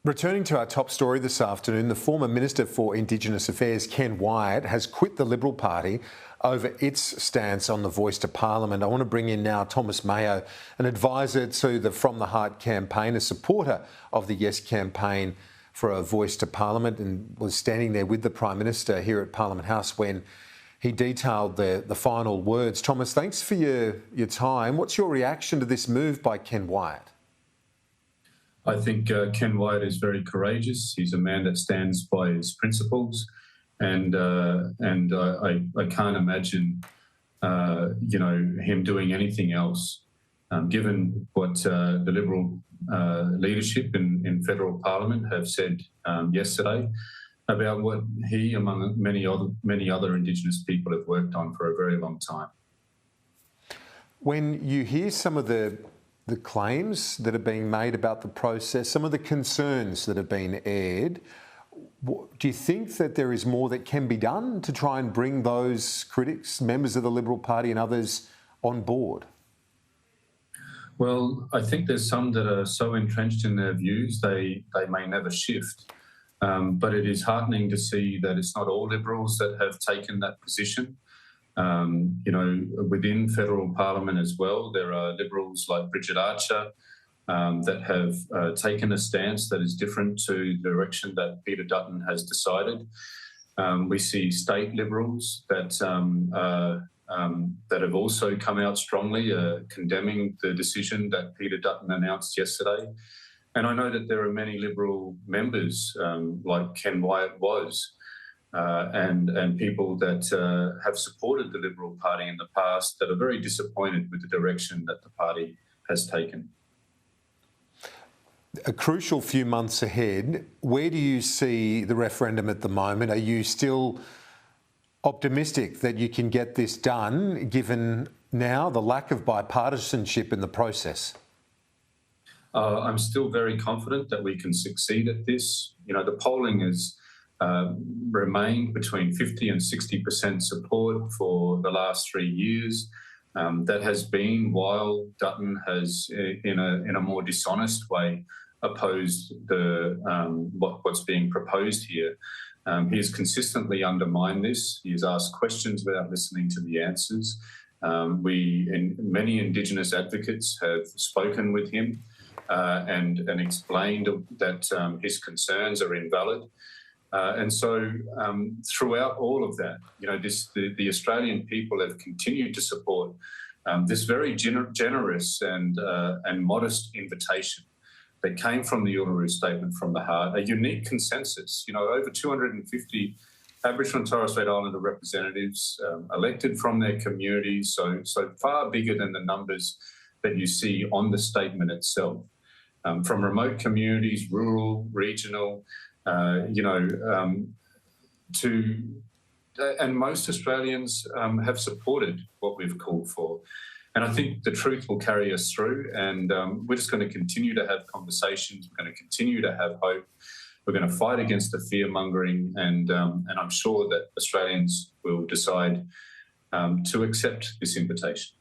Returning to our top story this afternoon, the former Minister for Indigenous Affairs, Ken Wyatt, has quit the Liberal Party over its stance on the Voice to Parliament. I want to bring in now Thomas Mayo, an advisor to the From the Heart campaign, a supporter of the Yes campaign for a Voice to Parliament, and was standing there with the Prime Minister here at Parliament House when he detailed the final words. Thomas, thanks for your time. What's your reaction to this move by Ken Wyatt? I think Ken Wyatt is very courageous. He's a man that stands by his principles, and I can't imagine, him doing anything else, given what the Liberal leadership in federal Parliament have said yesterday about what he, among many other Indigenous people, have worked on for a very long time. When you hear some of the claims that are being made about the process, some of the concerns that have been aired, do you think that there is more that can be done to try and bring those critics, members of the Liberal Party and others, on board? Well, I think there's some that are so entrenched in their views they may never shift. But it is heartening to see that it's not all Liberals that have taken that position. Within federal Parliament as well, there are Liberals like Bridget Archer that have taken a stance that is different to the direction that Peter Dutton has decided. We see state Liberals that have also come out strongly condemning the decision that Peter Dutton announced yesterday. And I know that there are many Liberal members, like Ken Wyatt was, and people that have supported the Liberal Party in the past that are very disappointed with the direction that the party has taken. A crucial few months ahead. Where do you see the referendum at the moment? Are you still optimistic that you can get this done, given now the lack of bipartisanship in the process? I'm still very confident that we can succeed at this. The polling has remained between 50 and 60% support for the last 3 years. That has been while Dutton has, in a more dishonest way, opposed what's being proposed here. He has consistently undermined this. He has asked questions without listening to the answers. Many Indigenous advocates have spoken with him and explained that his concerns are invalid. And so throughout all of that, the Australian people have continued to support this very generous and modest invitation that came from the Uluru Statement from the Heart, a unique consensus. Over 250 Aboriginal and Torres Strait Islander representatives elected from their communities, so far bigger than the numbers that you see on the statement itself. From remote communities, rural, regional, and most Australians have supported what we've called for. And I think the truth will carry us through, and we're just going to continue to have conversations. We're going to continue to have hope. We're going to fight against the fear-mongering, and I'm sure that Australians will decide to accept this invitation.